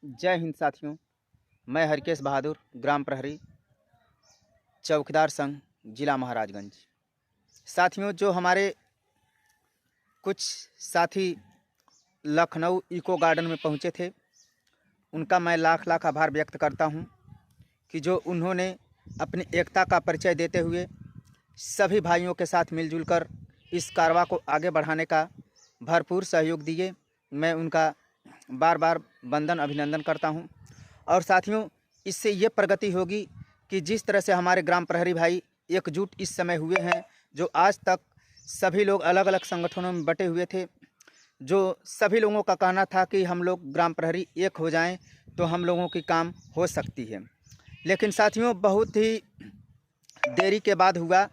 जय हिंद साथियों। मैं हरकेश बहादुर, ग्राम प्रहरी चौकीदार संघ, जिला महाराजगंज। साथियों, जो हमारे कुछ साथी लखनऊ इको गार्डन में पहुंचे थे, उनका मैं लाख लाख आभार व्यक्त करता हूं कि जो उन्होंने अपनी एकता का परिचय देते हुए सभी भाइयों के साथ मिलजुल कर इस कारवां को आगे बढ़ाने का भरपूर सहयोग दिए। मैं उनका बार बार वंदन अभिनंदन करता हूं। और साथियों, इससे ये प्रगति होगी कि जिस तरह से हमारे ग्राम प्रहरी भाई एकजुट इस समय हुए हैं, जो आज तक सभी लोग अलग अलग संगठनों में बटे हुए थे, जो सभी लोगों का कहना था कि हम लोग ग्राम प्रहरी एक हो जाएं तो हम लोगों की काम हो सकती है। लेकिन साथियों, बहुत ही देरी के बाद हुआ।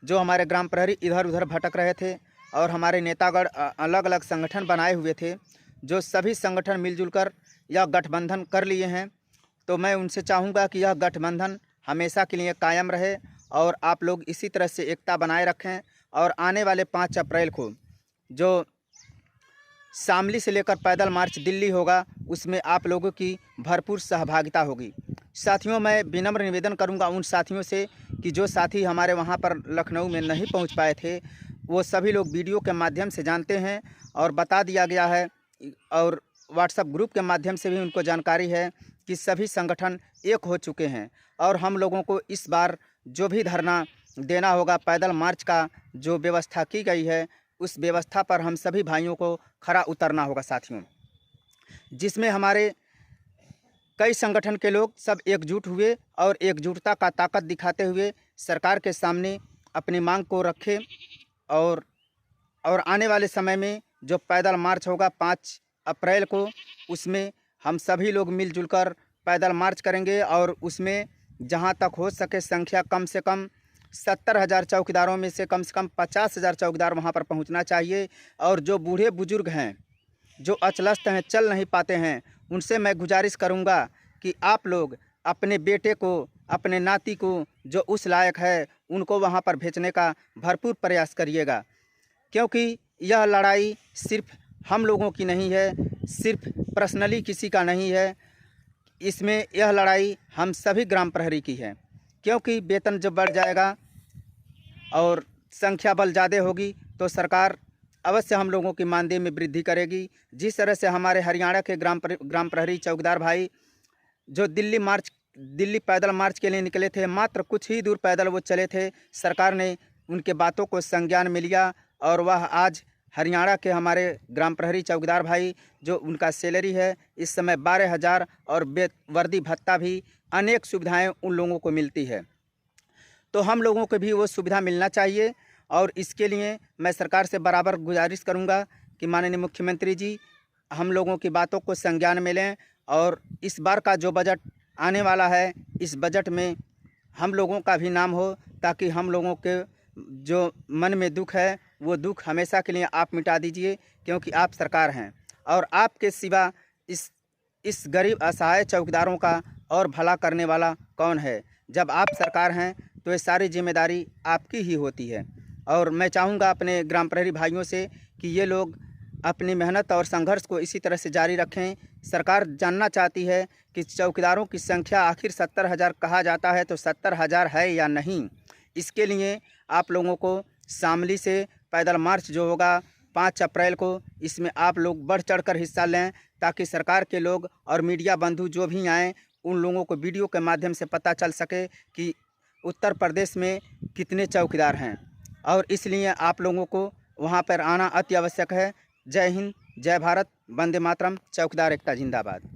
जो हमारे ग्राम प्रहरी इधर उधर भटक रहे थे और हमारे नेतागण अलग अलग संगठन बनाए हुए थे, जो सभी संगठन मिलजुल कर यह गठबंधन कर लिए हैं। तो मैं उनसे चाहूँगा कि यह गठबंधन हमेशा के लिए कायम रहे और आप लोग इसी तरह से एकता बनाए रखें। और आने वाले 5 अप्रैल को जो शामली से लेकर पैदल मार्च दिल्ली होगा, उसमें आप लोगों की भरपूर सहभागिता होगी। साथियों, मैं विनम्र निवेदन करूंगा उन साथियों से कि जो साथी हमारे वहां पर लखनऊ में नहीं पहुंच पाए थे, वो सभी लोग वीडियो के माध्यम से जानते हैं और बता दिया गया है, और व्हाट्सएप ग्रुप के माध्यम से भी उनको जानकारी है कि सभी संगठन एक हो चुके हैं। और हम लोगों को इस बार जो भी धरना देना होगा, पैदल मार्च का जो व्यवस्था की गई है, उस व्यवस्था पर हम सभी भाइयों को खरा उतरना होगा साथियों, जिसमें हमारे कई संगठन के लोग सब एकजुट हुए और एकजुटता का ताकत दिखाते हुए सरकार के सामने अपनी मांग को रखे। और आने वाले समय में जो पैदल मार्च होगा 5 अप्रैल को, उसमें हम सभी लोग मिलजुल कर पैदल मार्च करेंगे। और उसमें जहां तक हो सके संख्या कम से कम 70,000 चौकीदारों में से कम 50,000 चौकीदार वहां पर पहुंचना चाहिए। और जो बूढ़े बुजुर्ग हैं, जो अचलस्त हैं, चल नहीं पाते हैं, उनसे मैं गुजारिश करूंगा कि आप लोग अपने बेटे को, अपने नाती को जो उस लायक है, उनको वहां पर भेजने का भरपूर प्रयास करिएगा। क्योंकि यह लड़ाई सिर्फ हम लोगों की नहीं है, सिर्फ पर्सनली किसी का नहीं है। इसमें यह लड़ाई हम सभी ग्राम प्रहरी की है। क्योंकि वेतन जब बढ़ जाएगा और संख्या बल ज़्यादा होगी तो सरकार अवश्य हम लोगों की मानदेय में वृद्धि करेगी। जिस तरह से हमारे हरियाणा के ग्राम प्रहरी चौकीदार भाई जो दिल्ली पैदल मार्च के लिए निकले थे, मात्र कुछ ही दूर पैदल वो चले थे, सरकार ने उनके बातों को संज्ञान में लिया और वह आज हरियाणा के हमारे ग्राम प्रहरी चौकीदार भाई, जो उनका सैलरी है इस समय 12,000 और वर्दी भत्ता भी, अनेक सुविधाएं उन लोगों को मिलती है। तो हम लोगों को भी वो सुविधा मिलना चाहिए। और इसके लिए मैं सरकार से बराबर गुजारिश करूंगा कि माननीय मुख्यमंत्री जी हम लोगों की बातों को संज्ञान में लें। और इस बार का जो बजट आने वाला है, इस बजट में हम लोगों का भी नाम हो, ताकि हम लोगों के जो मन में दुख है, वो दुख हमेशा के लिए आप मिटा दीजिए। क्योंकि आप सरकार हैं और आपके सिवा इस गरीब असहाय चौकीदारों का और भला करने वाला कौन है। जब आप सरकार हैं तो ये सारी जिम्मेदारी आपकी ही होती है। और मैं चाहूँगा अपने ग्राम प्रहरी भाइयों से कि ये लोग अपनी मेहनत और संघर्ष को इसी तरह से जारी रखें। सरकार जानना चाहती है कि चौकीदारों की संख्या आखिर 70,000 कहा जाता है, तो 70,000 है या नहीं। इसके लिए आप लोगों को शामली से पैदल मार्च जो होगा 5 अप्रैल को, इसमें आप लोग बढ़ चढ़कर हिस्सा लें, ताकि सरकार के लोग और मीडिया बंधु जो भी आएँ, उन लोगों को वीडियो के माध्यम से पता चल सके कि उत्तर प्रदेश में कितने चौकीदार हैं। और इसलिए आप लोगों को वहाँ पर आना अति आवश्यक है। जय हिंद, जय भारत, वंदे मातरम। चौकीदार एकता जिंदाबाद।